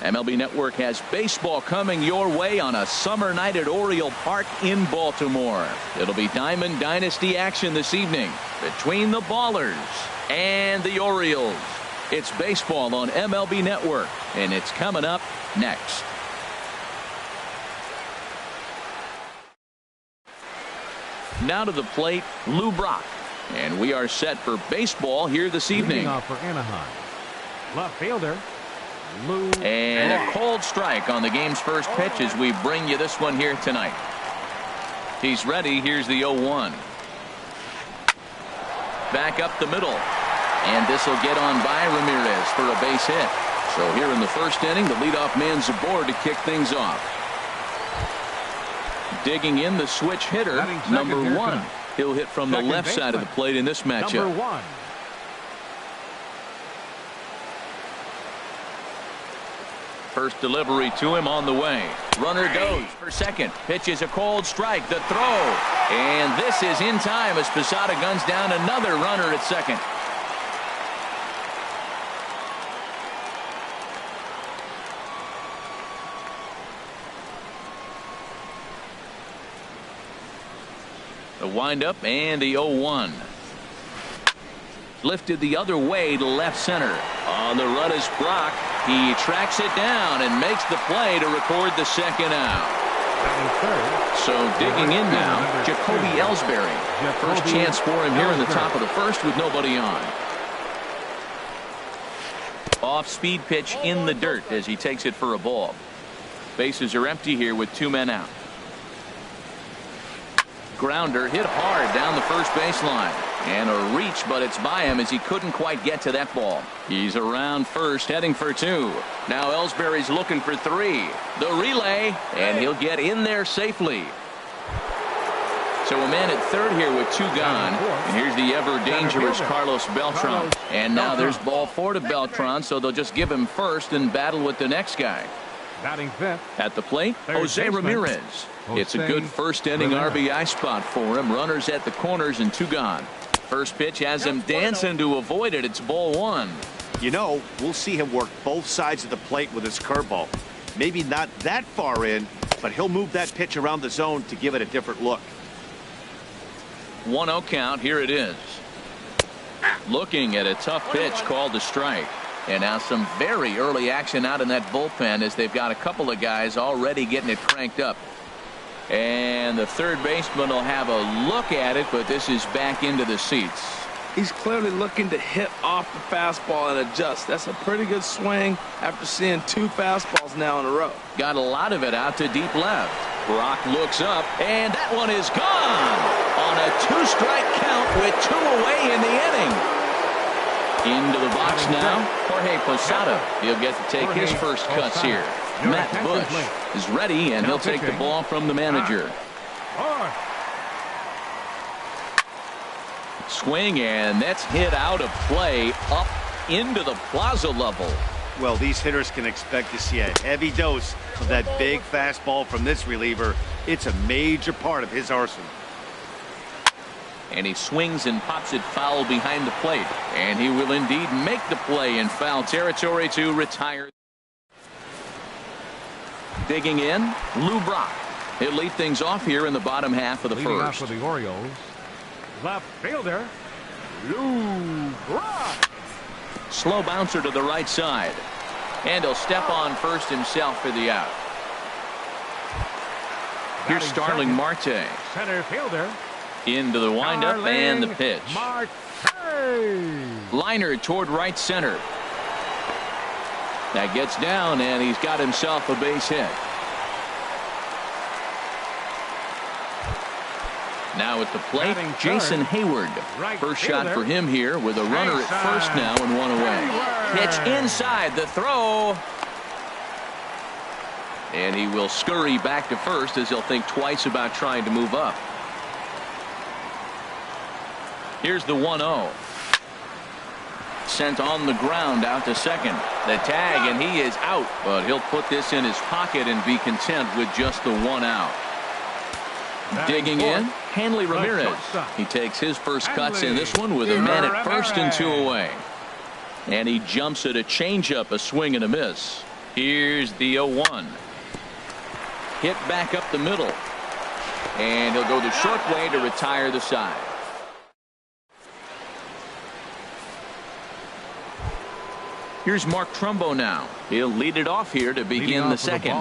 MLB Network has baseball coming your way on a summer night at Oriole Park in Baltimore. It'll be Diamond Dynasty action this evening between the Ballers and the Orioles. It's baseball on MLB Network, and it's coming up next. Now to the plate, Lou Brock. And we are set for baseball here this evening. Off for Anaheim. Left fielder. And a cold strike on the game's first pitch as we bring you this one here tonight. He's ready. Here's the 0-1. Back up the middle. And this will get on by Ramirez for a base hit. So here in the first inning, the leadoff man's aboard to kick things off. Digging in the switch hitter, number 1. He'll hit from the left side of the plate in this matchup. Number 1. First delivery to him on the way. Runner goes for second. Pitches a cold strike. The throw. And this is in time as Posada guns down another runner at second. The windup and the 0-1. Lifted the other way to left center. On the run is Brock. He tracks it down and makes the play to record the second out. So digging in now, Jacoby Ellsbury. First chance for him here in the top of the first with nobody on. Off-speed pitch in the dirt as he takes it for a ball. Bases are empty here with 2 men out. Grounder hit hard down the first baseline. And a reach, but it's by him as he couldn't quite get to that ball. He's around first, heading for 2. Now Ellsbury's looking for 3. The relay, and he'll get in there safely. So a man at third here with 2 gone. And here's the ever-dangerous Carlos Beltran. And now there's ball 4 to Beltran, so they'll just give him first and battle with the next guy. Batting fifth. At the plate, Jose Ramirez. It's a good first inning RBI spot for him. Runners at the corners and 2 gone. First pitch has him dancing to avoid it. It's ball 1. You know, we'll see him work both sides of the plate with his curveball. Maybe not that far in, but he'll move that pitch around the zone to give it a different look. 1-0 count. Here it is. Looking at a tough pitch called a strike. And now some very early action out in that bullpen as they've got a couple of guys already getting it cranked up. And the third baseman will have a look at it, but this is back into the seats. He's clearly looking to hit off the fastball and adjust. That's a pretty good swing after seeing 2 fastballs now in a row. Got a lot of it out to deep left. Brock looks up, and that one is gone on a 2-strike count with 2 away in the inning. Into the box now, Jorge Posada. He'll get to take his first cuts here. Matt Bush is ready, and he'll take the ball from the manager. Swing, and that's hit out of play up into the plaza level. Well, these hitters can expect to see a heavy dose of that big fastball from this reliever. It's a major part of his arsenal. And he swings and pops it foul behind the plate. And he will indeed make the play in foul territory to retire. Digging in, Lou Brock. He'll lead things off here in the bottom half of the Leading first. off for the Orioles, left fielder, Lou Brock. Slow bouncer to the right side. And he'll step on first himself for the out. Here's Starling Marte. Center fielder. Into the windup and the pitch. Marte. Liner toward right center. That gets down, and he's got himself a base hit. Now at the plate, Jason Hayward. First shot for him here with a runner at first now and 1 away. Pitch inside, the throw. And he will scurry back to first as he'll think twice about trying to move up. Here's the 1-0. Sent on the ground out to second. The tag, and he is out. But he'll put this in his pocket and be content with just the 1 out. Digging in, Hanley Ramirez. He takes his first cuts in this one with a man at first and 2 away. And he jumps at a changeup, a swing and a miss. Here's the 0-1. Hit back up the middle. And he'll go the short way to retire the side. Here's Mark Trumbo now. He'll lead it off here to begin the second.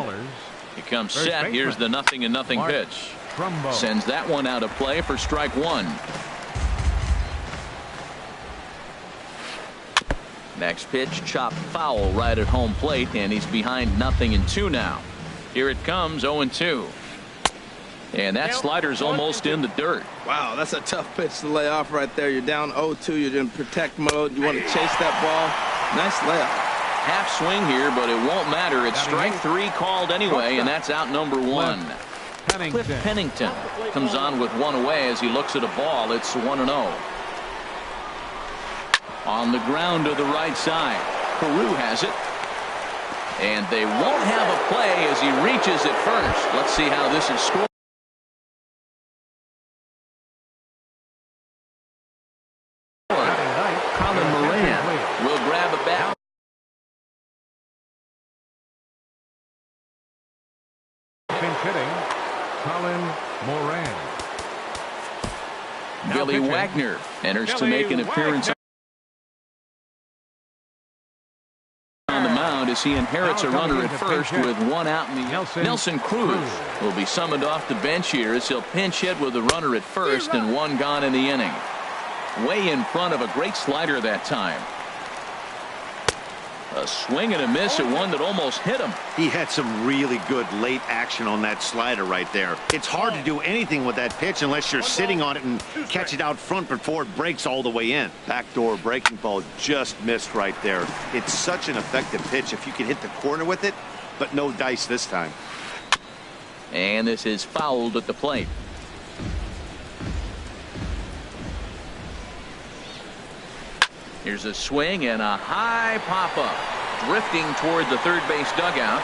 He comes set. Here's the 0-0 pitch. Trumbo Sends that one out of play for strike 1. Next pitch, chopped foul right at home plate, and he's behind 0-2 now. Here it comes, 0-2. And that slider's almost in the dirt. Wow, that's a tough pitch to lay off right there. You're down 0-2. You're in protect mode. You want to chase that ball. Nice layup. Half swing here, but it won't matter. It's strike 3 called anyway, and that's out number 1. Cliff Pennington comes on with 1 away as he looks at a ball. It's 1-0. On the ground to the right side. Peru has it. And they won't have a play as he reaches it first. Let's see how this is scored. Colin Moran will grab a bat. Hitting, Colin Moran. Billy Wagner enters to make an appearance on the mound as he inherits a runner at first with 1 out. In the Nelson Cruz will be summoned off the bench here as he'll pinch hit with a runner at first and 1 gone in the inning. Way in front of a great slider that time. A swing and a miss at one that almost hit him. He had some really good late action on that slider right there. It's hard to do anything with that pitch unless you're sitting on it and catch it out front before it breaks all the way in. Backdoor breaking ball just missed right there. It's such an effective pitch if you can hit the corner with it, but no dice this time. And this is fouled at the plate. Here's a swing and a high pop-up. Drifting toward the third base dugout.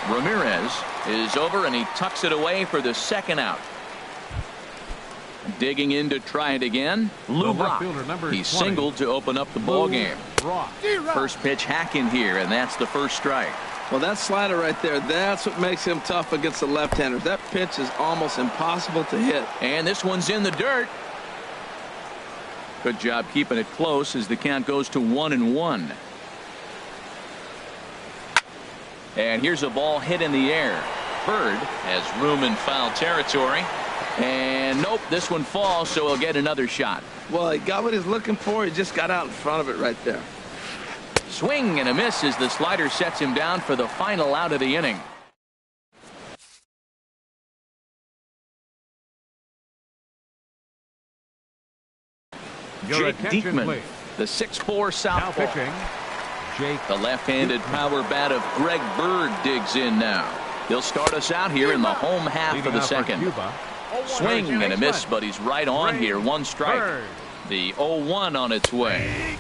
Ramirez is over and he tucks it away for the second out. Digging in to try it again. Lou Brock. He singled to open up the ball game. First pitch hack in here, and that's the first strike. Well, that slider right there, that's what makes him tough against the left-handers. That pitch is almost impossible to hit. And this one's in the dirt. Good job keeping it close as the count goes to 1-1. And here's a ball hit in the air. Bird has room in foul territory. And nope, this one falls, so he'll get another shot. Well, he got what he's looking for. He just got out in front of it right there. Swing and a miss as the slider sets him down for the final out of the inning. Your Jake attention, Diekman, please. the 6'4" Now southpaw. pitching, Jake. The left-handed power bat of Greg Bird digs in now. He'll start us out here in the home half Leading of the off for second. Cuba. Swing and a miss, but he's right on here. One strike. Bird. The 0-1 on its way.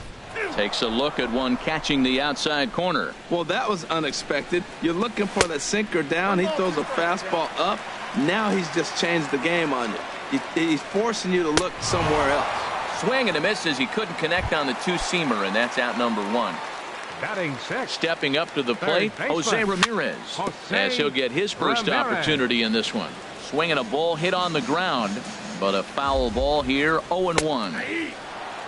Takes a look at one catching the outside corner. Well, that was unexpected. You're looking for that sinker down. He throws a fastball up. Now he's just changed the game on you. He's forcing you to look somewhere else. Swing and a miss as he couldn't connect on the two-seamer, and that's out number one. Batting sixth. Stepping up to the plate, baseman, Jose Ramirez, as he'll get his first Ramirez. opportunity in this one. Swinging a ball hit on the ground, but a foul ball here, 0-1.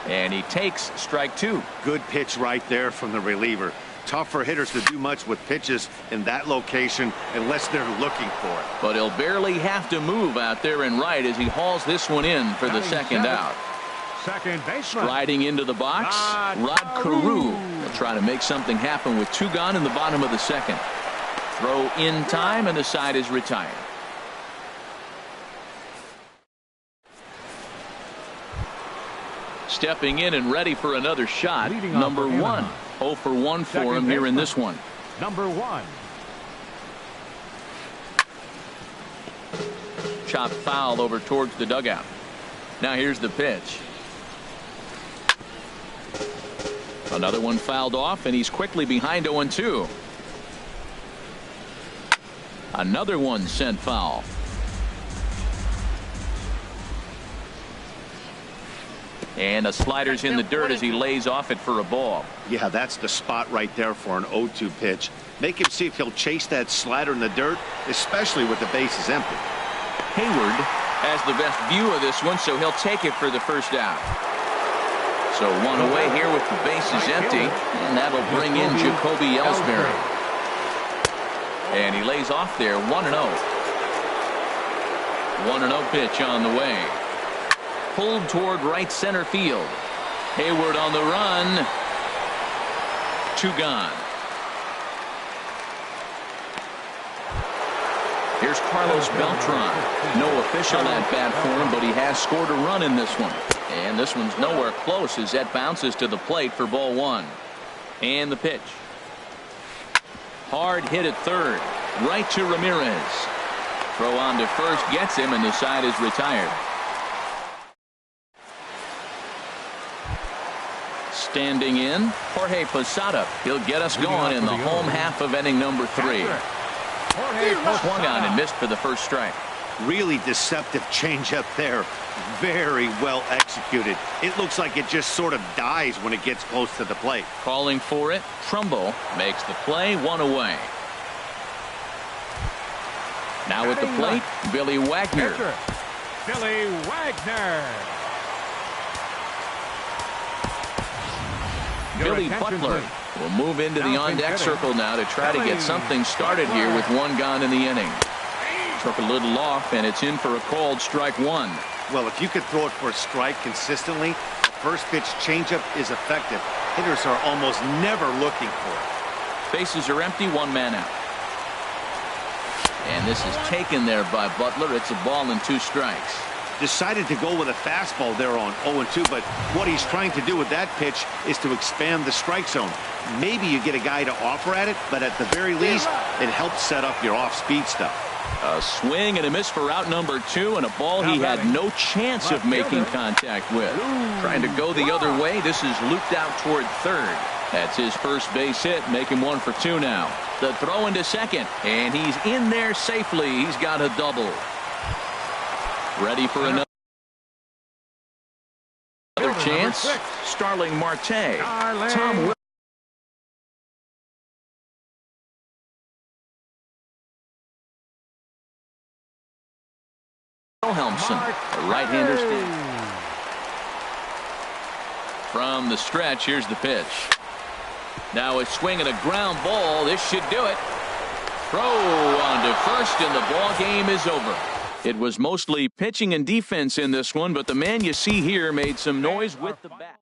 And he takes strike two. Good pitch right there from the reliever. Tough for hitters to do much with pitches in that location unless they're looking for it. But he'll barely have to move out there and right as he hauls this one in for the Batting second seventh. out. Second baseman. Riding into the box, Rod Carew will try to make something happen with two gone in the bottom of the second. Throw in time, and the side is retired. Stepping in and ready for another shot, Leading off number for one. Anaheim. 0 for 1 for Second him here in baseman. this one. Number one. Chopped foul over towards the dugout. Now here's the pitch. Another one fouled off, and he's quickly behind 0-2. Another one sent foul. And the slider's in the dirt as he lays off it for a ball. Yeah, that's the spot right there for an 0-2 pitch. Make him see if he'll chase that slider in the dirt, especially with the bases empty. Hayward has the best view of this one, so he'll take it for the first out. So one away here with the bases empty, and that'll bring in Jacoby Ellsbury. And he lays off there, 1-0. 1-0 pitch on the way. Pulled toward right center field. Hayward on the run. Two gone. Here's Carlos Beltran. No official at bat for him, but he has scored a run in this one. And this one's nowhere close as that bounces to the plate for ball one. And the pitch. Hard hit at third. Right to Ramirez. Throw on to first gets him, and the side is retired. Standing in, Jorge Posada. He'll get us going in the home half of inning number 3. Swung on and missed for the first strike. Really deceptive changeup there. Very well executed. It looks like it just sort of dies when it gets close to the plate. Calling for it, Trumbo makes the play, one away. Now at the plate, Billy Wagner. Pitcher, Billy Wagner. Billy Butler will move into the on-deck circle now to try to get something started here with one gone in the inning. Took a little off, and it's in for a called strike one. Well, if you could throw it for a strike consistently, the first pitch changeup is effective. Hitters are almost never looking for it. Bases are empty, one man out. And this is taken there by Butler. It's a ball and 2 strikes. Decided to go with a fastball there on 0-2, but what he's trying to do with that pitch is to expand the strike zone. Maybe you get a guy to offer at it, but at the very least, it helps set up your off-speed stuff. A swing and a miss for out number 2, and a ball he had no chance of making contact with. Trying to go the other way. This is looped out toward third. That's his first base hit, making 1 for 2 now. The throw into second, and he's in there safely. He's got a double. Ready for another chance. Starling Marte. Tom Thompson, a right-hander stand. From the stretch, here's the pitch. Now a swing and a ground ball. This should do it. Throw on to first, and the ball game is over. It was mostly pitching and defense in this one, but the man you see here made some noise with the bat.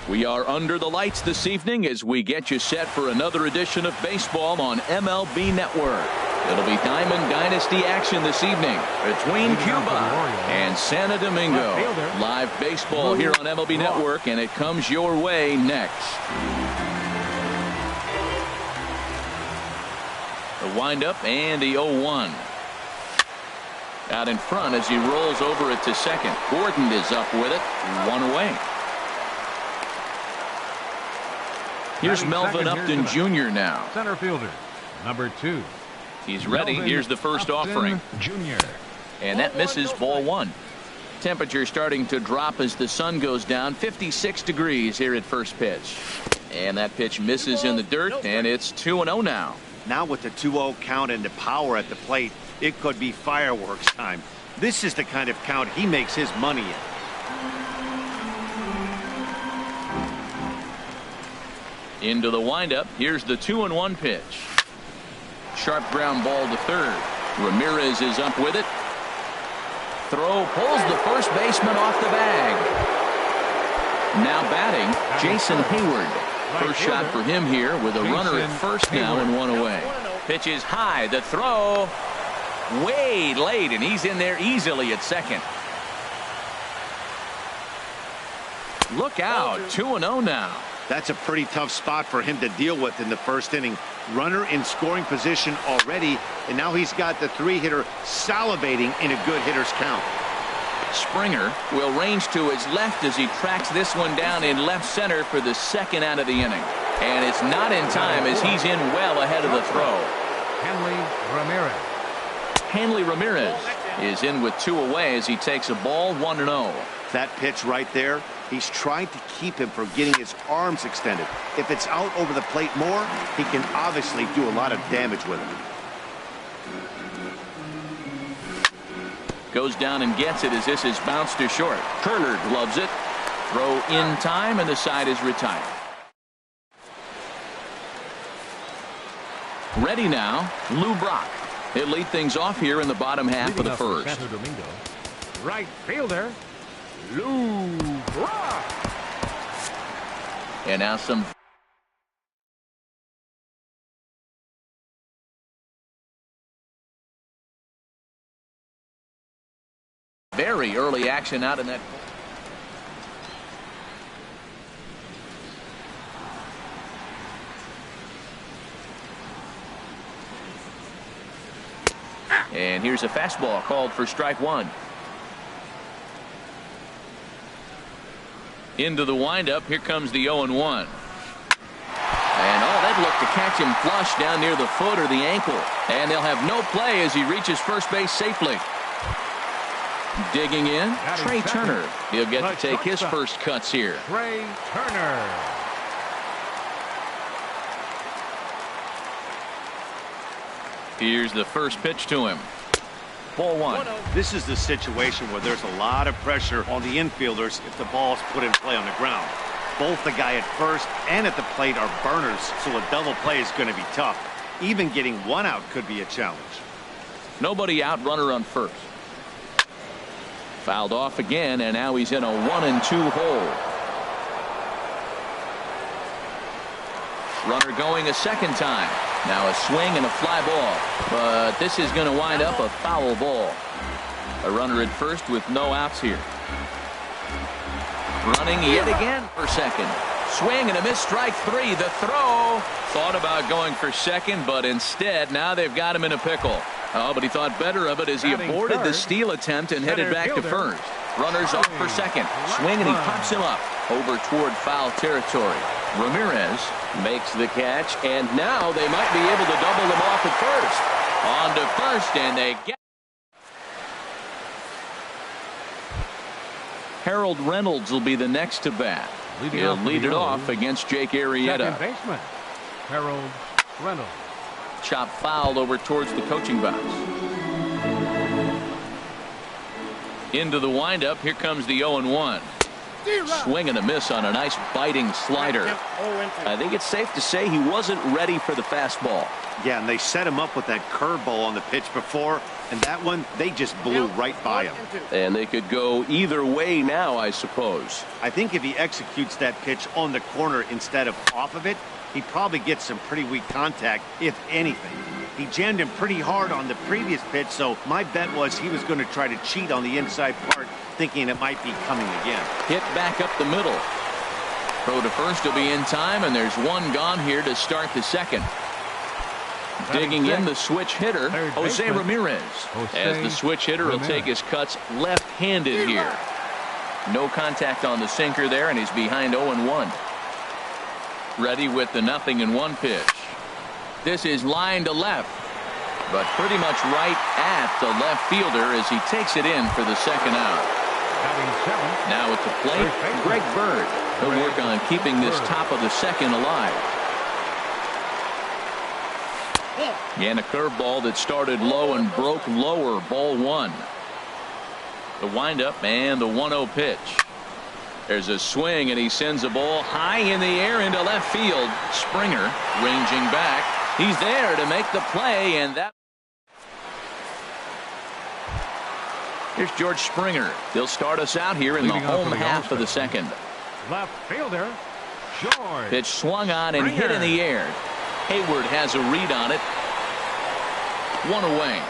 We are under the lights this evening as we get you set for another edition of baseball on MLB Network. It'll be Diamond Dynasty action this evening between Cuba and Santo Domingo. Live baseball here on MLB Network, and it comes your way next. The windup and the 0-1. Out in front as he rolls over it to second. Gordon is up with it. One away. Here's Melvin Upton Jr. now. Center fielder, number 2. He's ready. Here's the first offering. Jr. And that misses, ball 1. Temperature starting to drop as the sun goes down. 56 degrees here at first pitch. And that pitch misses in the dirt, and it's 2-0 now. Now with the 2-0 count and the power at the plate, it could be fireworks time. This is the kind of count he makes his money in. Into the windup. Here's the 2-1 pitch. Sharp ground ball to third. Ramirez is up with it. Throw pulls the first baseman off the bag. Now batting, Jason Hayward. First shot for him here with a runner at first now and one away. Pitch is high. The throw way late, and he's in there easily at second. Look out. 2-0 now. That's a pretty tough spot for him to deal with in the first inning. Runner in scoring position already, and now he's got the 3-hitter salivating in a good hitter's count. Springer will range to his left as he tracks this one down in left center for the second out of the inning. And it's not in time as he's in well ahead of the throw. Hanley Ramirez is in with 2 away as he takes a ball 1-0. That pitch right there, he's trying to keep him from getting his arms extended. If it's out over the plate more, he can obviously do a lot of damage with it. Goes down and gets it as this is bounced to short. Turner gloves it. Throw in time, and the side is retired. Ready now, Lou Brock. He'll lead things off here in the bottom half of the first. Santo Domingo, right fielder, Lou Brock. And now some very early action out in that. And here's a fastball called for strike 1. Into the windup. Here comes the 0-1. And that looked to catch him flush down near the foot or the ankle. And they'll have no play as he reaches first base safely. Digging in, Trey Turner. He'll get to take his first cuts here. Trey Turner. Here's the first pitch to him. Ball 1. This is the situation where there's a lot of pressure on the infielders if the ball's put in play on the ground. Both the guy at first and at the plate are burners, so a double play is going to be tough. Even getting one out could be a challenge. Nobody out, runner on first. Fouled off again, and now he's in a 1-2 hole. Runner going a second time. Now a swing and a fly ball. But this is going to wind up a foul ball. A runner at first with no outs here. Running yet again for second. Swing and a miss, strike 3. The throw. Thought about going for second, but instead now they've got him in a pickle. Oh, but he thought better of it as he aborted the steal attempt and headed back to first. Runners off for second. Swing and he pops him up over toward foul territory. Ramirez makes the catch, and now they might be able to double them off at first. On to first, and they get. Harold Reynolds will be the next to bat. He'll lead it off against Jake Arrieta. Second baseman, Harold Reynolds. Chop fouled over towards the coaching box. Into the windup. Here comes the 0-1. Swing and a miss on a nice biting slider. I think it's safe to say he wasn't ready for the fastball. Yeah, and they set him up with that curveball on the pitch before. And that one, they just blew right by him. And they could go either way now, I suppose. I think if he executes that pitch on the corner instead of off of it, he probably gets some pretty weak contact, if anything. He jammed him pretty hard on the previous pitch, so my bet was he was going to try to cheat on the inside part, thinking it might be coming again. Hit back up the middle. Throw to first will be in time, and there's one gone here to start the second. Digging in the switch hitter, Jose Ramirez. As the switch hitter will take his cuts left-handed here. No contact on the sinker there, and he's behind 0-1. Ready with the 0-1 pitch. This is line to left, but pretty much right at the left fielder as he takes it in for the second out. Now at the plate, Greg Bird. He'll work on keeping this top of the second alive. And a curveball that started low and broke lower, ball one. The windup and the 1-0 pitch. There's a swing, and he sends a ball high in the air into left field. Springer ranging back. He's there to make the play, and that. Here's George Springer. He'll start us out here in the home half of the second. Left fielder, George. Pitch swung on and hit in the air. Hayward has a read on it. One away.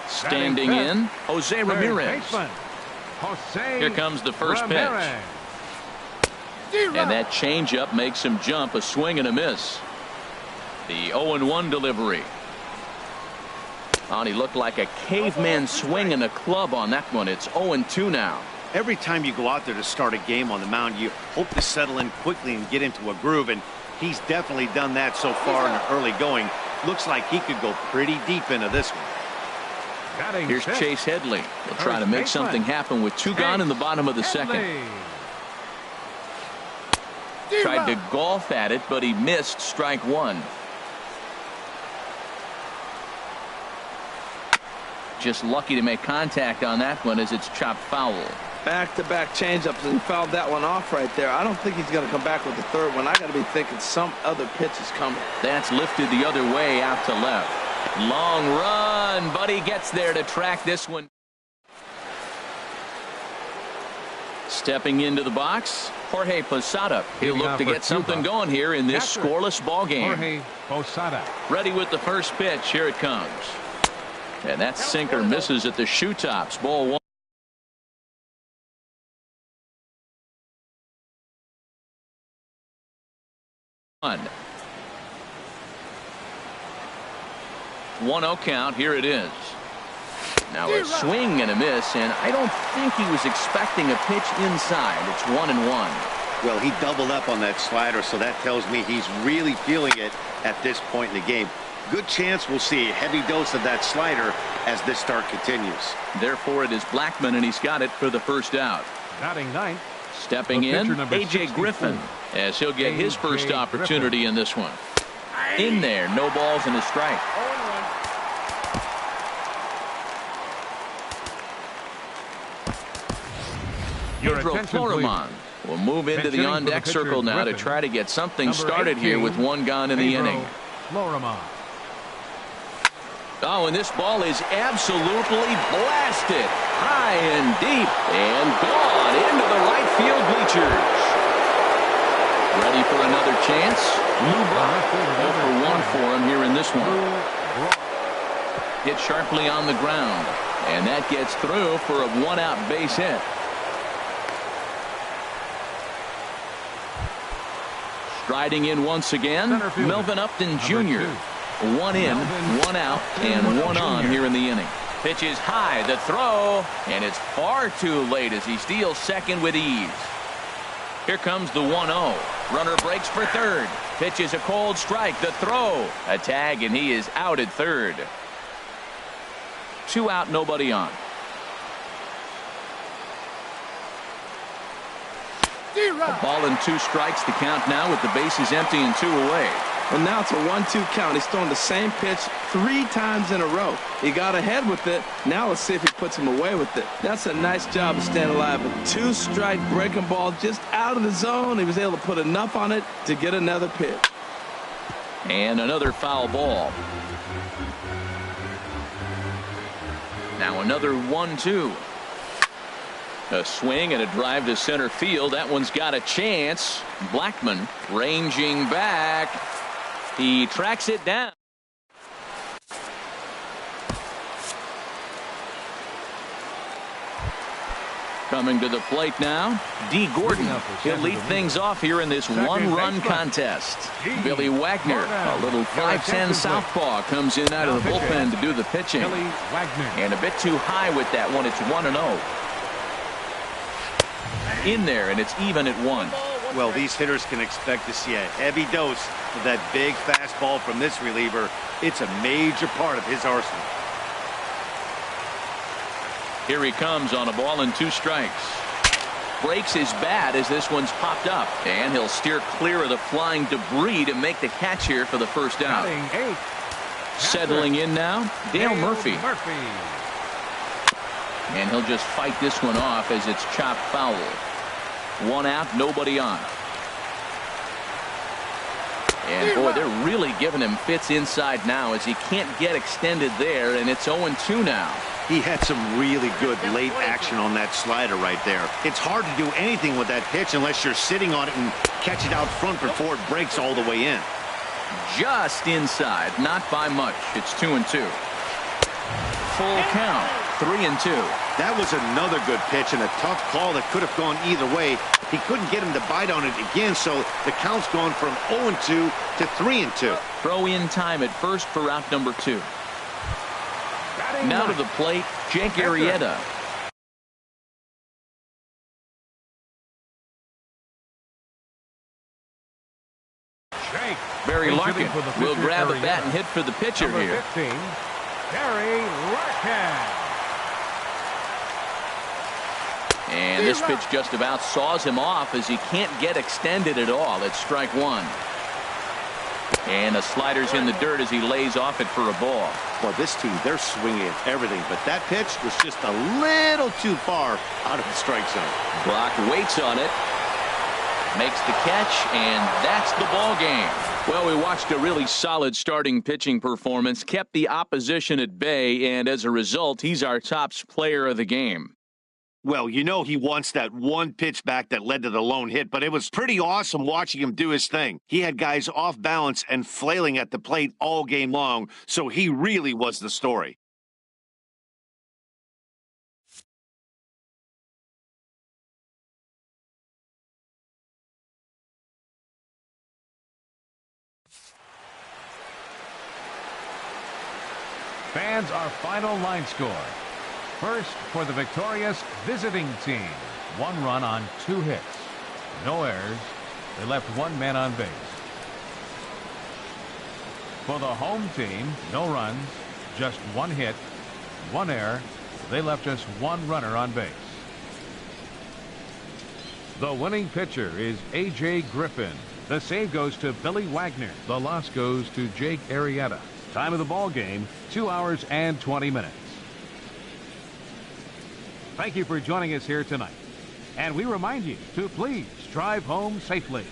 Standing in, Jose Ramirez. Here comes the first pitch. And that changeup makes him jump. A swing and a miss. The 0-1 delivery. And he looked like a caveman swinging a club on that one. It's 0-2 now. Every time you go out there to start a game on the mound, you hope to settle in quickly and get into a groove, and he's definitely done that so far in the early going. Looks like he could go pretty deep into this one. Here's Chase Headley. He'll try to make something happen with two gone in the bottom of the second. Tried to golf at it, but he missed strike one. Just lucky to make contact on that one as it's chopped foul. Back-to-back changeups, and he fouled that one off right there. I don't think he's going to come back with the third one. I got to be thinking some other pitch is coming. That's lifted the other way out to left. Long run, but he gets there to track this one. Stepping into the box, Jorge Posada. He'll look to get something going here in this scoreless ball game. Jorge Posada. Ready with the first pitch. Here it comes. And that sinker misses at the shoe tops. Ball one. One. 1-0 count. Here it is. Now a swing and a miss, and I don't think he was expecting a pitch inside. It's 1-1. Well, he doubled up on that slider, so that tells me he's really feeling it at this point in the game. Good chance we'll see a heavy dose of that slider as this start continues. Therefore, it is Blackman, and he's got it for the first out. Batting ninth. Stepping in, A.J. Griffin, as he'll get his first opportunity in this one. In there, no balls and a strike. Pedro Florimon will move into the on-deck circle now to try to get something started here with one gone in the inning. Oh, and this ball is absolutely blasted high and deep and gone into the right field bleachers. Ready for another chance? Lou Brock 0 for 1 for him here in this one. Hit sharply on the ground, and that gets through for a one-out base hit. Striding in once again, Melvin Upton Jr. 1 in, 1 out, and 1 on here in the inning. Pitch is high, the throw, and it's far too late as he steals second with ease. Here comes the 1-0. Runner breaks for third. Pitch is a cold strike, the throw. A tag, and he is out at third. 2 out, nobody on. A ball and 2 strikes to count now with the bases empty and 2 away. Well, now it's a 1-2 count. He's throwing the same pitch 3 times in a row. He got ahead with it. Now let's see if he puts him away with it. That's a nice job of staying alive. A 2-strike breaking ball just out of the zone. He was able to put enough on it to get another pitch. And another foul ball. Now another 1-2. A swing and a drive to center field. That one's got a chance. Blackmon ranging back. He tracks it down. Coming to the plate now, D. Gordon. He'll lead things off here in this one-run contest. Billy Wagner, a little 5'10" southpaw, comes in out of the bullpen to do the pitching. And a bit too high with that one. It's 1-0. In there, and it's even at 1. Well, these hitters can expect to see a heavy dose of that big fastball from this reliever. It's a major part of his arsenal. Here he comes on a ball and 2 strikes. Breaks his bat as this one's popped up. And he'll steer clear of the flying debris to make the catch here for the first out. Settling in now, Dale Murphy. And he'll just fight this one off as it's chopped foul. 1 out, nobody on. And boy, they're really giving him fits inside now as he can't get extended there, and it's 0-2 now. He had some really good late action on that slider right there. It's hard to do anything with that pitch unless you're sitting on it and catch it out front before it breaks all the way in. Just inside, not by much. It's 2-2. Full count, 3-2. That was another good pitch and a tough call that could have gone either way. He couldn't get him to bite on it again, so the count's gone from 0-2 to 3-2. Throw in time at first for out number 2. Now to the plate, Jake Arrieta. Barry Larkin will grab a bat and hit for the pitcher here. 15, Barry Larkin. And this pitch just about saws him off as he can't get extended at all. It's strike 1. And the slider's in the dirt as he lays off it for a ball. Well, this team, they're swinging at everything, but that pitch was just a little too far out of the strike zone. Brock waits on it, makes the catch, and that's the ball game. Well, we watched a really solid starting pitching performance, kept the opposition at bay, and as a result, he's our top player of the game. Well, you know he wants that one pitch back that led to the lone hit, but it was pretty awesome watching him do his thing. He had guys off balance and flailing at the plate all game long, so he really was the story. Fans, our final line score. First, for the victorious visiting team, 1 run on 2 hits. No errors. They left 1 man on base. For the home team, no runs, just 1 hit, 1 error. They left just 1 runner on base. The winning pitcher is A.J. Griffin. The save goes to Billy Wagner. The loss goes to Jake Arrieta. Time of the ball game, 2 hours and 20 minutes. Thank you for joining us here tonight. And we remind you to please drive home safely.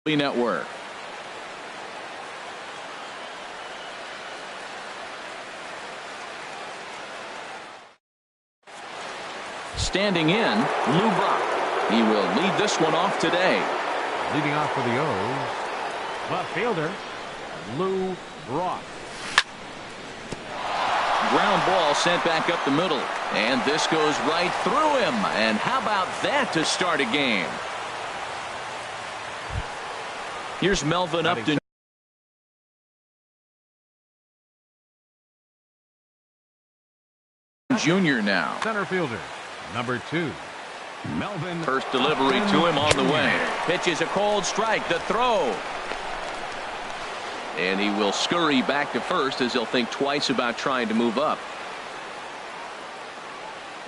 Network. Standing in, Lou Brock. He will lead this one off today. Leading off for the O's, left fielder, Lou Brock. Ground ball sent back up the middle. And this goes right through him. And how about that to start a game? Here's Melvin Upton Jr. now. Center fielder, number 2, Melvin. First delivery to him on the way. Pitch is a cold strike. The throw. And he will scurry back to first as he'll think twice about trying to move up.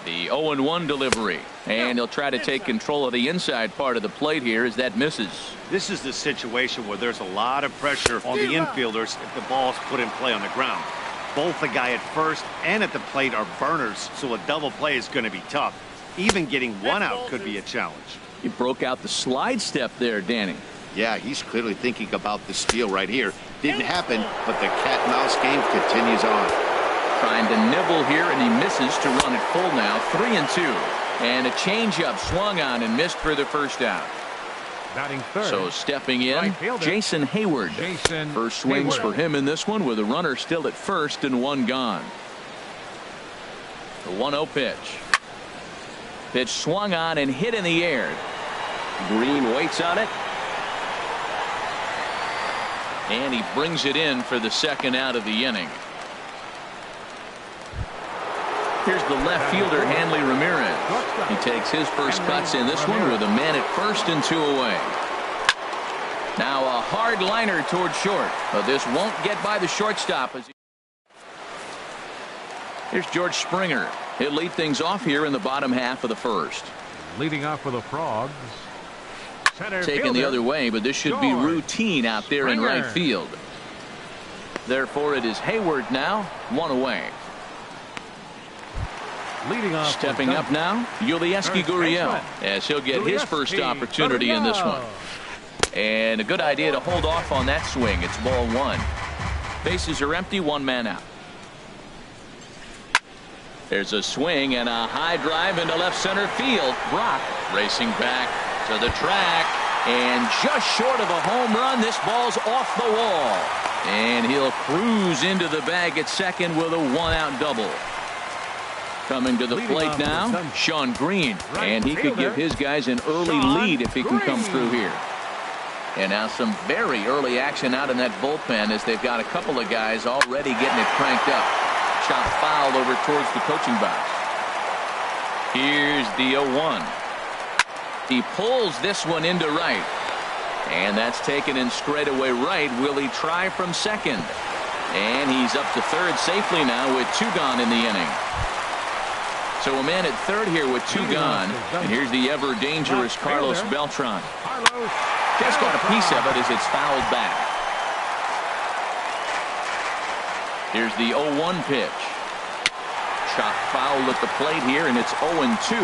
The 0-1 delivery. And he'll try to take control of the inside part of the plate here as that misses. This is the situation where there's a lot of pressure on the infielders if the ball's put in play on the ground. Both the guy at first and at the plate are burners, so a double play is going to be tough. Even getting one out could be a challenge. He broke out the slide step there, Danny. Yeah, he's clearly thinking about the steal right here. Didn't happen, but the cat-and-mouse game continues on. Trying to nibble here, and he misses to run it full now. 3-2. And a changeup swung on and missed for the first out. Batting third. So stepping in, right Jason Hayward. First swings Hayward for him in this one with a runner still at first and one gone. The 1-0 pitch. Pitch swung on and hit in the air. Green waits on it. And he brings it in for the second out of the inning. Here's the left fielder, Hanley Ramirez. He takes his first cuts in this one with a man at first and 2 away. Now a hard liner toward short, but this won't get by the shortstop. Here's George Springer. He'll lead things off here in the bottom half of the first. Leading off for the Frogs, center Taken fielder, the other way, but this should be routine out there in right field. Therefore, it is Hayward now, 1 away. Leading off Stepping up now, Yulieski Gurriel, as he'll get his first opportunity in this one. And a good idea to hold off on that swing. It's ball 1. Bases are empty, 1 man out. There's a swing and a high drive into left center field. Brock racing back to the track, and just short of a home run. This ball's off the wall, and he'll cruise into the bag at second with a 1-out double. Coming to the plate now, Sean Green, and he could give his guys an early lead if he can come through here. And now some very early action out in that bullpen as they've got a couple of guys already getting it cranked up. Shot foul over towards the coaching box. Here's the 0-1. He pulls this one into right, and that's taken in straightaway right. Will he try from second? And he's up to third safely now with 2 gone in the inning. So a man at third here with 2 gone. And here's the ever dangerous Carlos Beltran. Just got a piece of it as it's fouled back. Here's the 0-1 pitch. Shot foul at the plate here, and it's 0-2.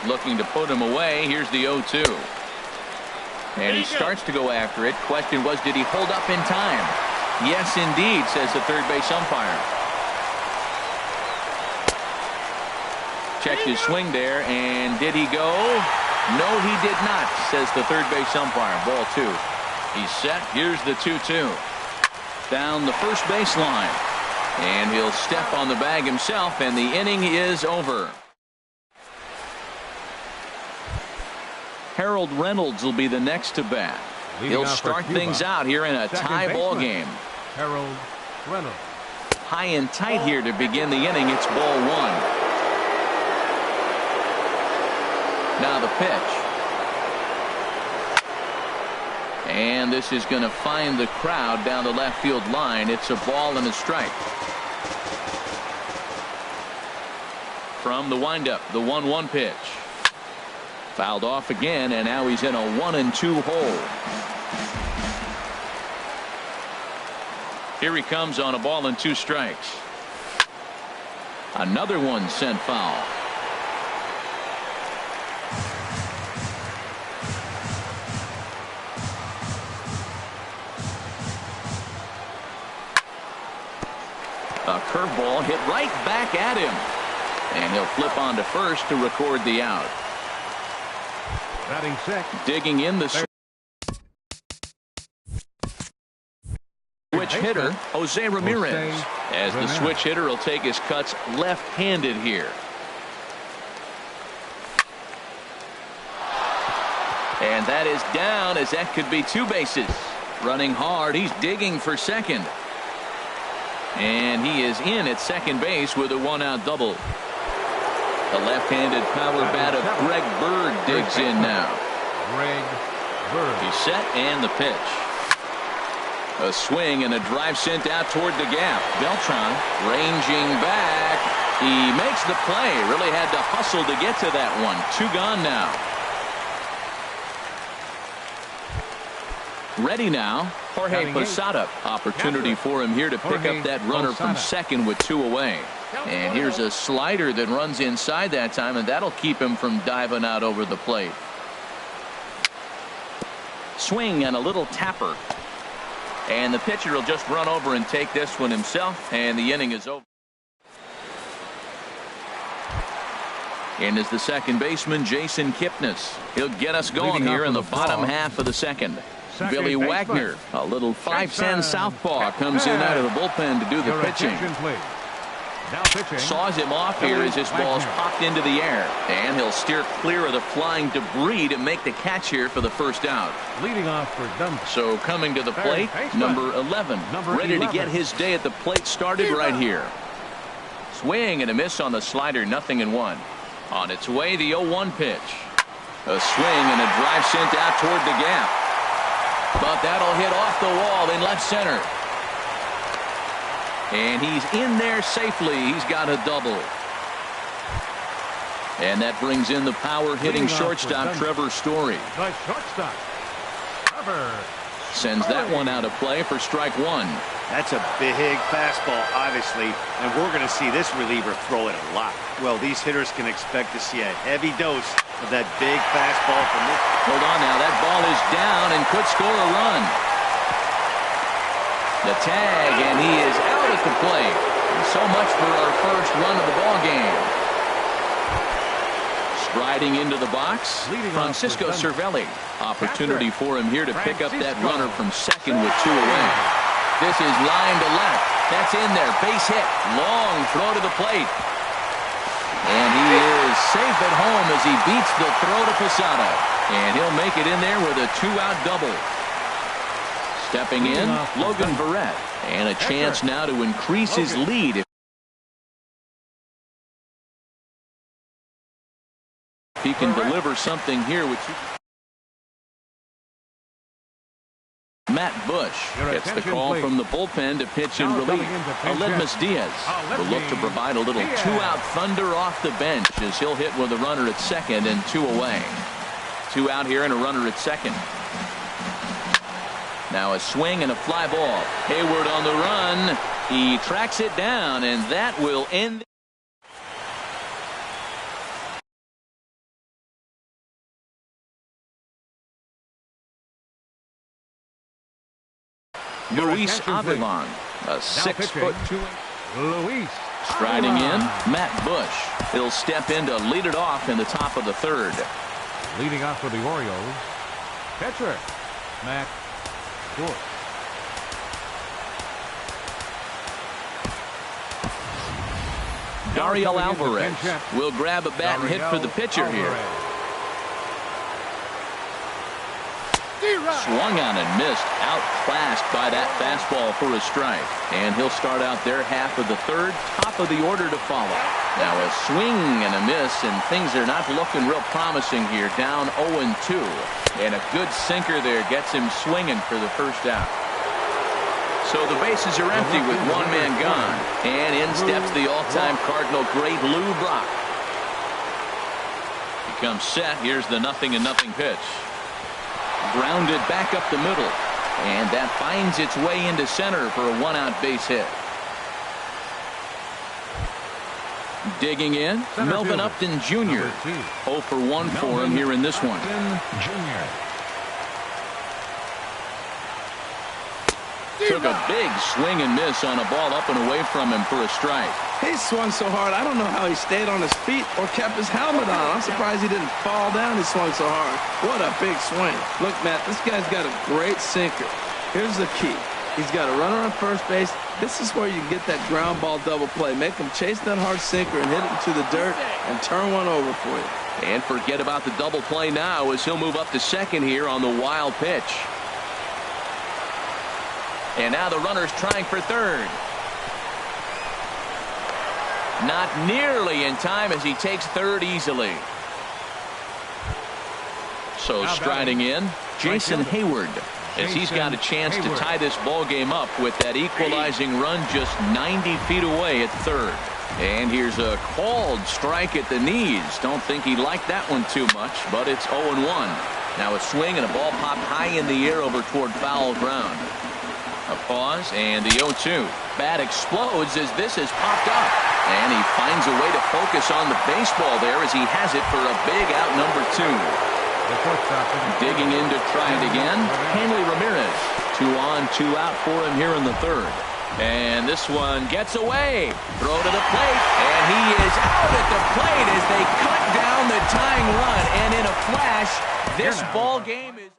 Looking to put him away. Here's the 0-2. And he starts to go after it. Question was, did he hold up in time? Yes, indeed, says the third base umpire. Checked his swing there, and did he go? No, he did not, says the third base umpire. Ball 2. He's set. Here's the 2-2. Down the first baseline. And he'll step on the bag himself, and the inning is over. Harold Reynolds will be the next to bat. He'll start things out here in a tie ball game. Harold Reynolds. High and tight here to begin the inning. It's ball 1. Now the pitch. And this is going to find the crowd down the left field line. It's a ball and a strike. From the windup, the 1-1 pitch. Fouled off again, and now he's in a 1-2 hole. Here he comes on a ball and 2 strikes. Another one sent foul. A curveball hit right back at him. And he'll flip on to first to record the out. Batting six. Digging in the switch hitter, Jose Ramirez. As the switch hitter will take his cuts left-handed here. And that is down, as that could be 2 bases. Running hard, he's digging for second. And he is in at second base with a 1-out double. The left-handed power bat of Greg Bird digs in now. Greg Bird. He's set, and the pitch. A swing and a drive sent out toward the gap. Beltran ranging back. He makes the play. Really had to hustle to get to that one. 2 gone now. Ready now, Jorge Posada. Opportunity for him here to pick up that runner from second with 2 away. And here's a slider that runs inside that time, and that'll keep him from diving out over the plate. Swing and a little tapper. And the pitcher will just run over and take this one himself, and the inning is over. In is the second baseman, Jason Kipnis. He'll get us going here in the bottom half of the second. Billy Wagner, a little 5'10" southpaw, comes in out of the bullpen to do the pitching. Saws him off here as his ball's popped into the air, and he'll steer clear of the flying debris to make the catch here for the first out. Leading off for Dunbar. So coming to the plate, number 11, ready to get his day at the plate started right here. Swing and a miss on the slider, 0-1. On its way, the 0-1 pitch. A swing and a drive sent out toward the gap. But that'll hit off the wall in left center. And he's in there safely. He's got a double. And that brings in the power-hitting shortstop, Trevor Story. The shortstop, Trevor. Sends that one out of play for strike 1. That's a big fastball, obviously, and we're going to see this reliever throw it a lot. Well, these hitters can expect to see a heavy dose of that big fastball from this. Hold on now. That ball is down and could score a run. The tag, and he is out at the plate. So much for our first run of the ball game. Striding into the box, Francisco Cervelli. Opportunity for him here to pick up that runner from second with 2 away. This is line to left. That's in there. Base hit. Long throw to the plate. And he is safe at home as he beats the throw to Posada. And he'll make it in there with a 2-out double. Stepping in, Logan Verrett. And a chance now to increase his lead. If he can deliver something here with Matt Bush gets the call from the bullpen to pitch in relief. Aledmus Diaz will look to provide a little 2-out thunder off the bench as he'll hit with a runner at second and 2 away. 2 out here and a runner at second. Now a swing and a fly ball. Hayward on the run. He tracks it down, and that will end. Luis Avilan, a 6'2". Luis Striding in, Matt Bush. He'll step in to lead it off in the top of the third. Leading off for the Orioles, pitcher Matt Bush. Dario Alvarez will grab a bat and hit for the pitcher here. Swung on and missed, outclassed by that fastball for a strike. And he'll start out their half of the third, top of the order to follow. Now a swing and a miss, and things are not looking real promising here. Down 0-2. And a good sinker there gets him swinging for the first out. So the bases are empty with 1 man gone. And in steps the all-time Cardinal great Lou Brock. He comes set. Here's the 0-0 pitch. Grounded back up the middle. And that finds its way into center for a 1-out base hit. Digging in, Melvin Upton Jr. 0 for 1 for him here in this one. took a big swing and miss on a ball up and away from him for a strike. He swung so hard, I don't know how he stayed on his feet or kept his helmet on. I'm surprised he didn't fall down. He swung so hard. What a big swing. Look, Matt, this guy's got a great sinker. Here's the key. He's got a runner on first base. This is where you can get that ground ball double play. Make him chase that hard sinker and hit it into the dirt and turn one over for you. And forget about the double play now as he'll move up to second here on the wild pitch. And now the runner's trying for third. Not nearly in time as he takes third easily. So striding in, Jason Hayward, as he's got a chance to tie this ball game up with that equalizing run just 90 feet away at third. And here's a called strike at the knees. Don't think he liked that one too much, but it's 0-1. Now a swing and a ball popped high in the air over toward foul ground. A pause and the 0-2. Bat explodes as this has popped up. And he finds a way to focus on the baseball there as he has it for a big out number 2. Digging in to try it again, Hanley Ramirez. 2 on, 2 out for him here in the third. And this one gets away. Throw to the plate. And he is out at the plate as they cut down the tying run. And in a flash, this ball game is...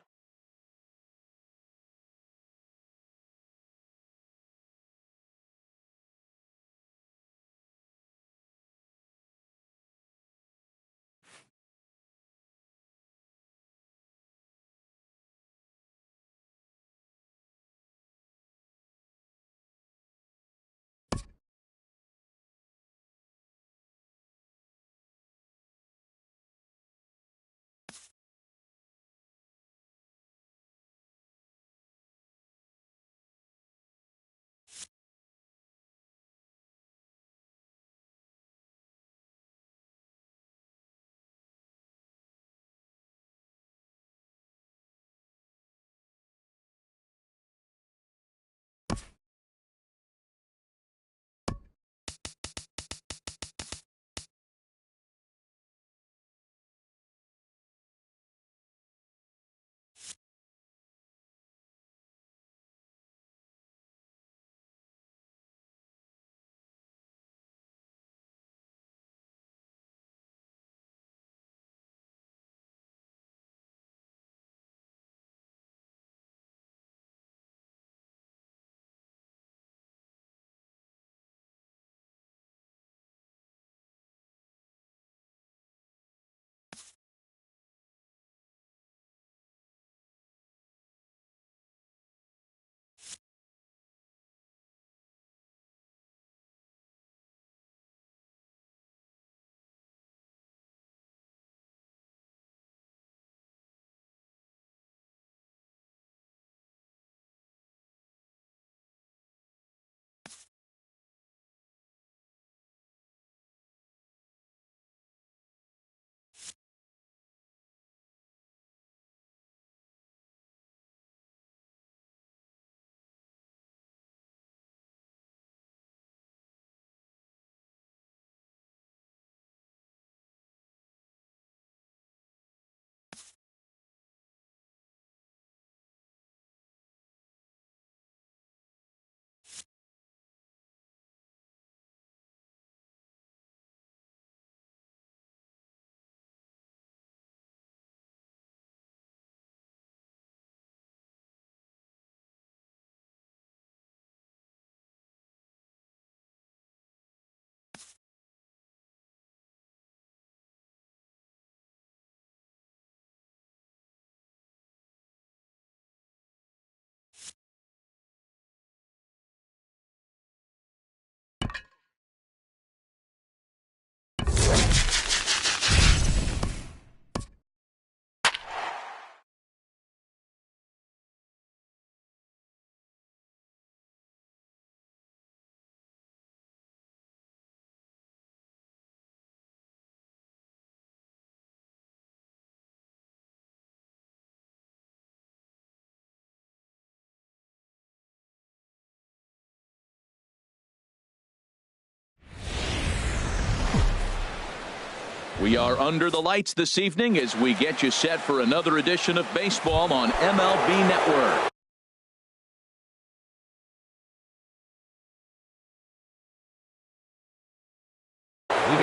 We are under the lights this evening as we get you set for another edition of baseball on MLB Network.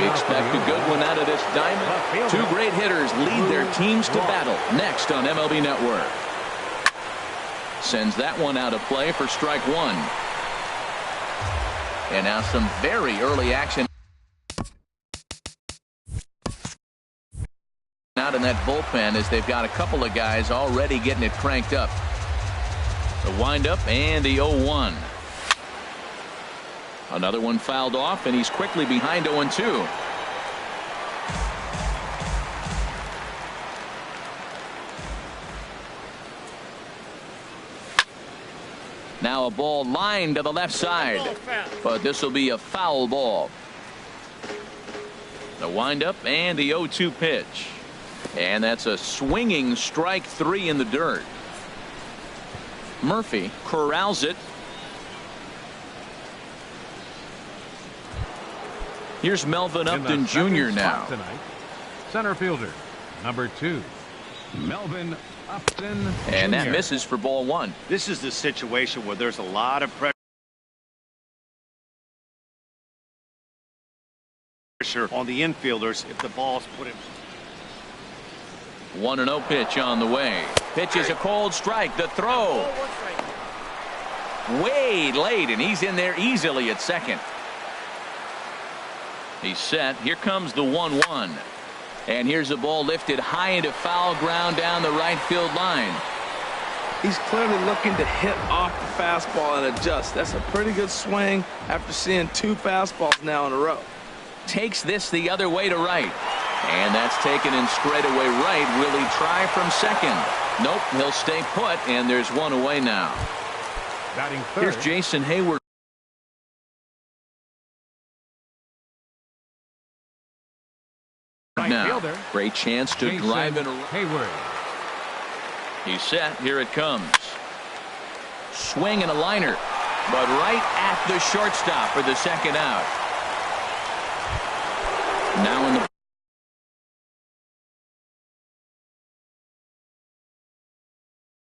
We expect a good one out of this diamond. Two great hitters lead their teams to battle next on MLB Network. Sends that one out of play for strike one. And now some very early action out in that bullpen as they've got a couple of guys already getting it cranked up. The windup and the 0-1. Another one fouled off, and he's quickly behind 0-2. Now a ball lined to the left side, but this will be a foul ball. The windup and the 0-2 pitch. And that's a swinging strike three in the dirt. Murphy corrals it. Here's Melvin Upton Jr. now. Tonight, center fielder, number 2, Melvin Upton Jr. And that misses for ball one. This is the situation where there's a lot of pressure on the infielders if the ball's put in. 1-0 pitch on the way. Pitch is a cold strike. The throw. Way late, and he's in there easily at second. He's set. Here comes the 1-1. And here's the ball lifted high into foul ground down the right field line. He's clearly looking to hit off the fastball and adjust. That's a pretty good swing after seeing 2 fastballs now in a row. Takes this the other way to right. And that's taken in straightaway right. Will he try from second? Nope, he'll stay put, and there's one away now. Batting third. Here's Jason Hayward. Right Now, fielder, great chance to Jason drive in. Hayward. He's set. Here it comes. Swing and a liner, but right at the shortstop for the second out. Now in the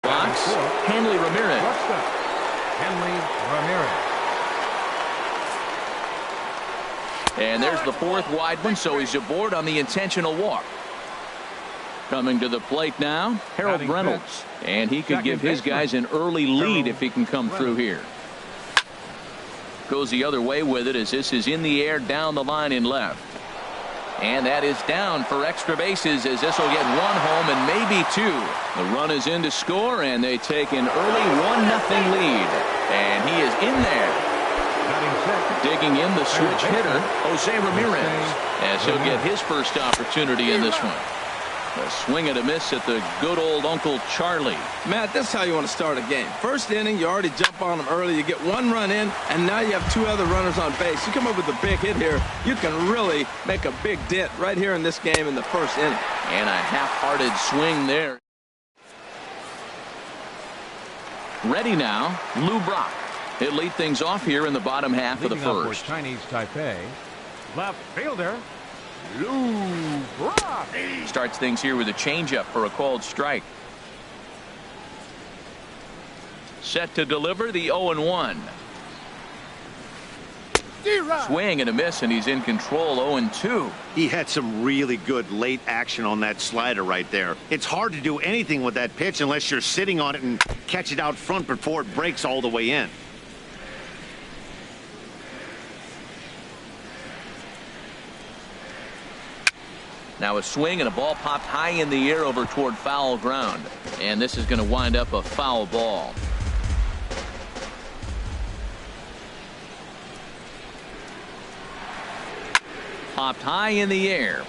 box, Hanley Ramirez. Hanley Ramirez. And there's the fourth wide one, so he's aboard on the intentional walk. Coming to the plate now, Harold Batting Reynolds. fifth. And he could give his guys an early lead if he can come through here. Goes the other way with it as this is in the air down the line in left. And that is down for extra bases as this will get one home and maybe two. The run is in to score, and they take an early 1-0 lead. And he is in there. Digging in the switch hitter, Jose Ramirez, as he'll get his first opportunity in this one. A swing and a miss at the good old Uncle Charlie. Matt, that's how you want to start a game. First inning, you already jump on them early. You get 1 run in, and now you have 2 other runners on base. You come up with a big hit here, you can really make a big dent right here in this game in the first inning. And a half-hearted swing there. Ready now, Lou Brock. He'll lead things off here in the bottom half of the first. Chinese Taipei, left fielder, Lou Brock. Starts things here with a changeup for a called strike. Set to deliver the 0-1. Swing and a miss, and he's in control. 0-2. He had some really good late action on that slider right there. It's hard to do anything with that pitch unless you're sitting on it and catch it out front before it breaks all the way in. Now a swing and a ball popped high in the air over toward foul ground. And this is going to wind up a foul ball. Popped high in the air.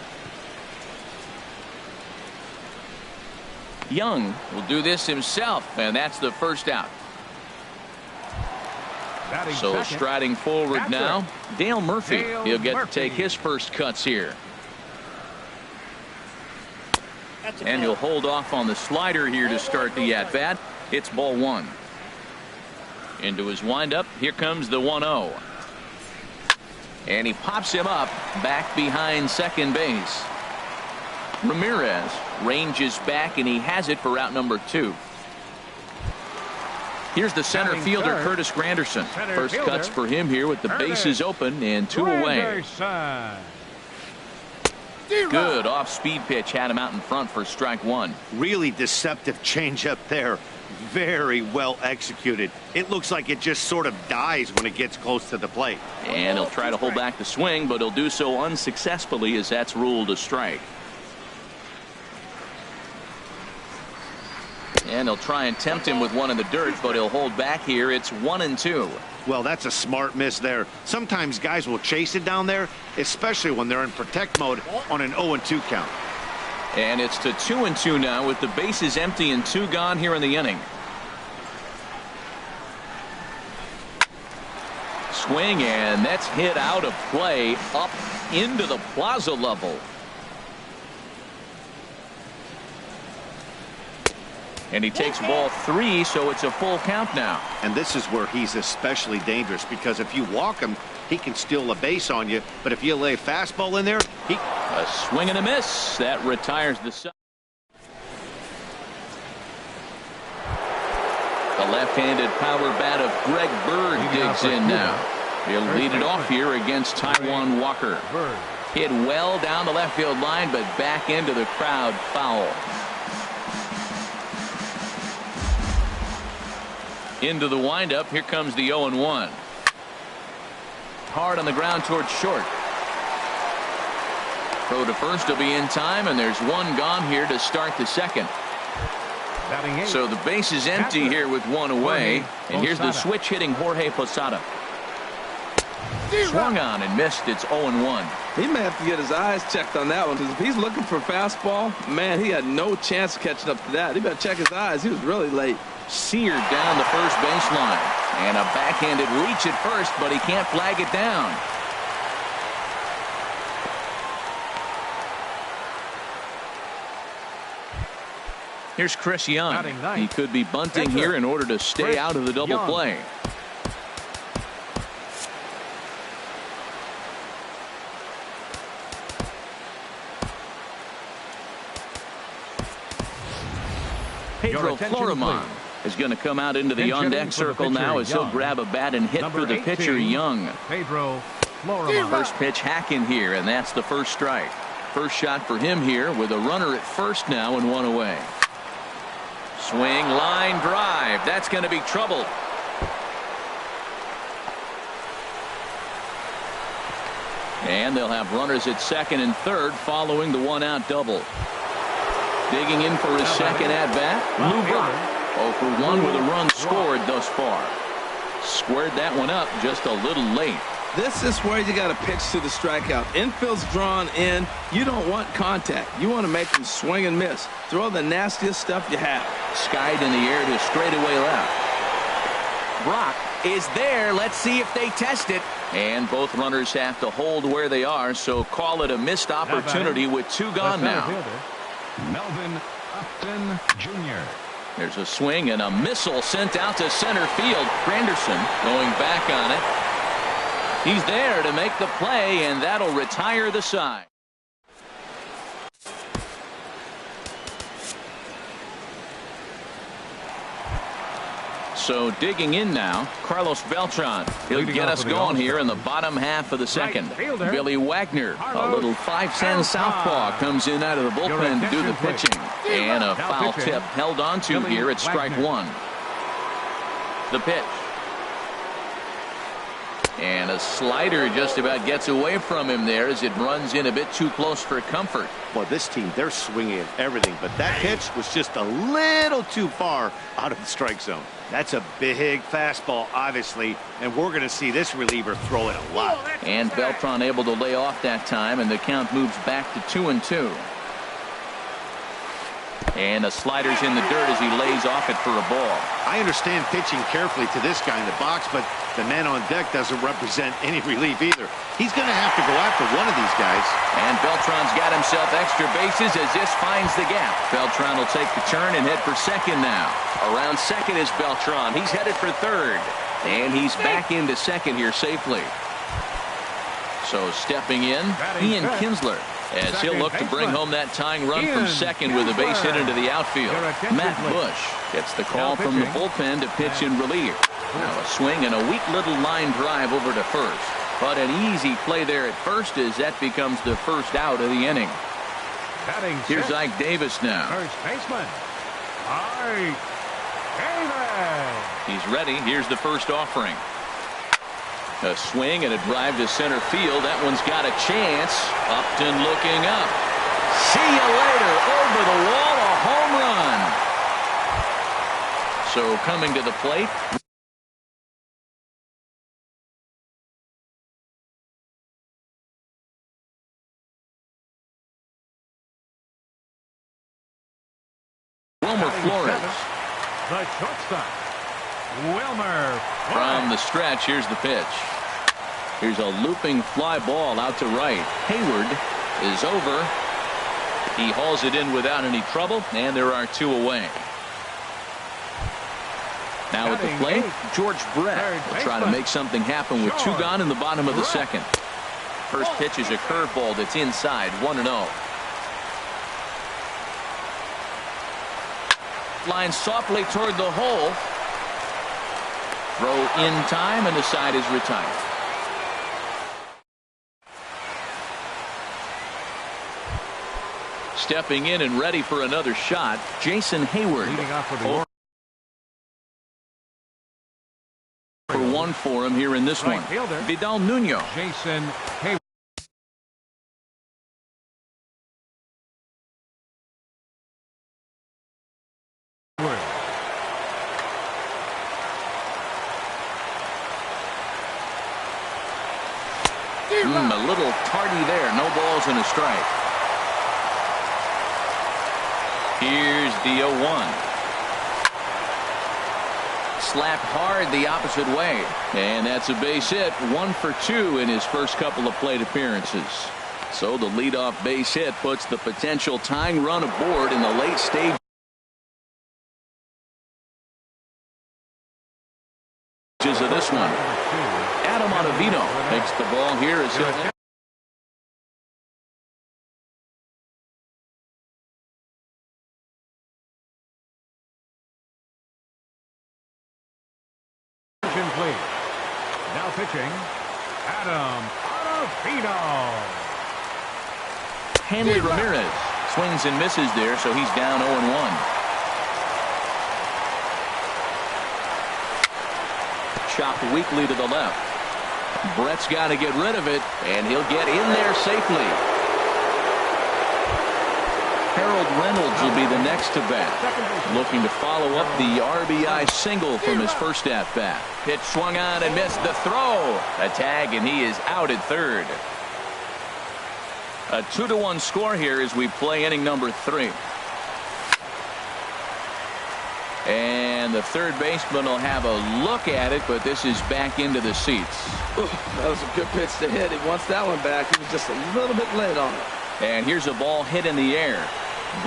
Young will do this himself, and that's the first out. So striding forward now, Dale Murphy. He'll get to take his first cuts here. And he'll hold off on the slider here to start the at-bat. It's ball 1. Into his windup. Here comes the 1-0. And he pops him up back behind second base. Ramirez ranges back, and he has it for out number 2. Here's the center fielder, Curtis Granderson. First cuts for him here with the bases open and 2 away. Good off-speed pitch had him out in front for strike one. Really deceptive changeup there. Very well executed. It looks like it just sort of dies when it gets close to the plate. And he'll try to hold back the swing, but he'll do so unsuccessfully as that's ruled a strike. And he'll try and tempt him with one in the dirt, but he'll hold back here. It's 1-2. Well, that's a smart miss there. Sometimes guys will chase it down there, especially when they're in protect mode on an 0-2 count. And it's to 2-2 now with the bases empty and 2 gone here in the inning. Swing, and that's hit out of play up into the plaza level. And he takes ball 3, so it's a full count now. And this is where he's especially dangerous, because if you walk him, he can steal a base on you. But if you lay a fastball in there, a swing and a miss. That retires the side. The left-handed power bat of Greg Bird digs in now. He'll lead it off here against Taijuan Walker. Hit well down the left field line, but back into the crowd, foul. Into the windup. Here comes the 0-1. Hard on the ground towards short. Throw to first will be in time, and there's 1 gone here to start the second. So the base is empty here with 1 away. And here's the switch hitting Jorge Posada. Swung on and missed. It's 0-1. He may have to get his eyes checked on that one, because if he's looking for a fastball, man, he had no chance of catching up to that. He better check his eyes. He was really late. Seared down the first baseline. And a backhanded reach at first, but he can't flag it down. Here's Chris Young. He could be bunting here in order to stay out of the double play. Pedro Florimon is going to come out into the on-deck circle now as he'll grab a bat and hit for the pitcher, Young. Pedro Florimon. First pitch hacking here, and that's the first strike. First shot for him here with a runner at first now and 1 away. Swing, line drive. That's going to be trouble. And they'll have runners at second and third following the 1-out double. Digging in for his second at-bat, Lou Brock. 0 for 1 with a run scored thus far. Squared that one up just a little late. This is where you got to pitch to the strikeout. Infield's drawn in. You don't want contact. You want to make them swing and miss. Throw the nastiest stuff you have. Skied in the air to straightaway left. Brock is there. Let's see if they test it. And both runners have to hold where they are, so call it a missed opportunity with 2 gone now. Melvin Upton Jr. There's a swing and a missile sent out to center field. Granderson going back on it. He's there to make the play, and that'll retire the side. So digging in now, Carlos Beltran. He'll get us going here in the bottom half of the second. Billy Wagner, a little 5'10" southpaw, comes in out of the bullpen to do the pitching. And a foul tip held onto here at strike 1. The pitch. And a slider just about gets away from him there as it runs in a bit too close for comfort. Well, this team, they're swinging at everything, but that pitch was just a little too far out of the strike zone. That's a big fastball, obviously, and we're going to see this reliever throw it a lot. And Beltran able to lay off that time, and the count moves back to 2-2. And the slider's in the dirt as he lays off it for a ball. I understand pitching carefully to this guy in the box, but the man on deck doesn't represent any relief either. He's going to have to go after one of these guys. And Beltran's got himself extra bases as this finds the gap. Beltran will take the turn and head for second now. Around second is Beltran. He's headed for third. And he's back into second here safely. So stepping in, Ian Kinsler, as he'll look to bring home that tying run from second with a base hit into the outfield. Matt Bush gets the call from the bullpen to pitch in relief. Now a swing and a weak little line drive over to first. But an easy play there at first as that becomes the first out of the inning. Batting Here's sixth, Ike Davis now. first baseman, Ike Davis. He's ready. Here's the first offering. A swing and a drive to center field. That one's got a chance. Upton looking up. See you later. Over the wall, a home run. So coming to the plate. Wilmer Flores. The shortstop, Wilmer Flores. From the stretch, here's the pitch. Here's a looping fly ball out to right. Hayward is over. He hauls it in without any trouble, and there are 2 away. Now at the plate, George Brett will try to make something happen with 2 gone in the bottom of the second. First pitch is a curveball that's inside, 1-0. Line softly toward the hole. Throw in time, and the side is retired. Stepping in and ready for another shot, Jason Hayward. Leading off for the For 1 for him here in this right one. fielder, Vidal Nuno. Jason Hayward. A little tardy there. No balls and a strike. Here's the 0-1. Slapped hard the opposite way. And that's a base hit. 1 for 2 in his first couple of plate appearances. So the leadoff base hit puts the potential tying run aboard in the late stage. Of this one. Adam Ottavino takes the ball here as he'll Please. Now pitching, Adam Ottavino. Hanley Ramirez swings and misses there, so he's down 0-1. Chopped weakly to the left. Brett's got to get rid of it, and he'll get in there safely. Harold Reynolds will be the next to bat, looking to follow up the RBI single from his first at-bat. Pitch swung on and missed the throw. A tag, and he is out at third. A 2-1 score here as we play inning number 3. And the third baseman will have a look at it, but this is back into the seats. Ooh, that was a good pitch to hit. He wants that one back. He was just a little bit late on it. And here's a ball hit in the air.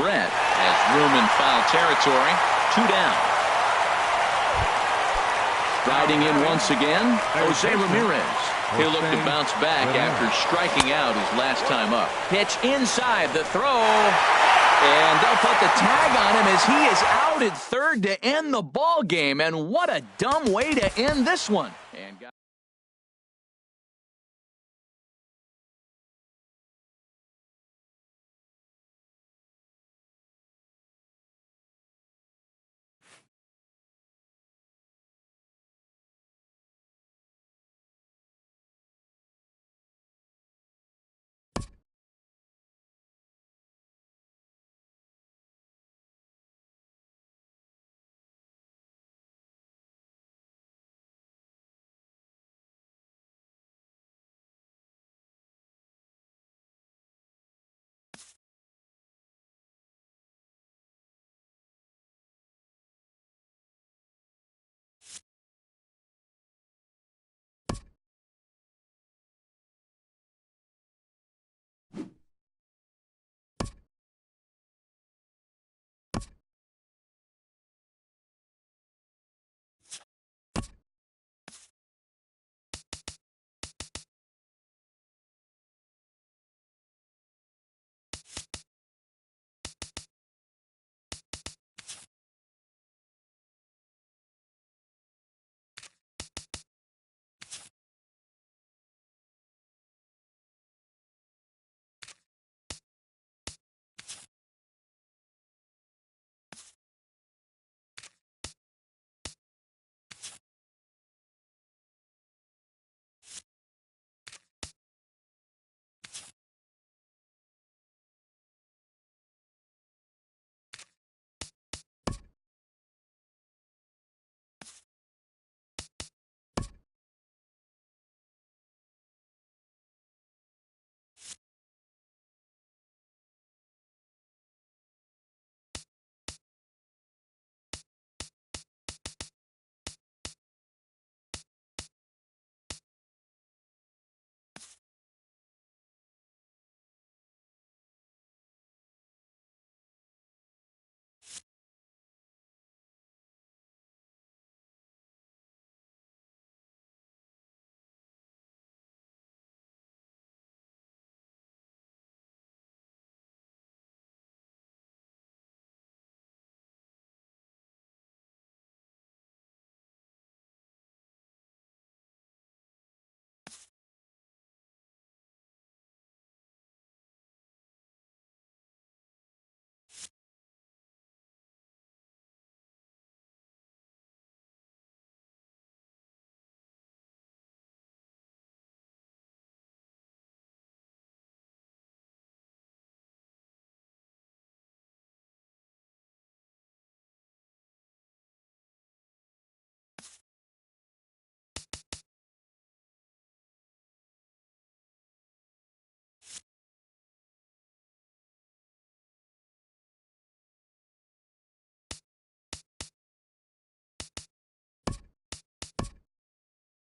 Brett has room in foul territory. 2 down. Riding in once again, Jose Ramirez. He'll look to bounce back after striking out his last time up. Pitch inside the throw. And they'll put the tag on him as he is out at third to end the ball game. And what a dumb way to end this one. And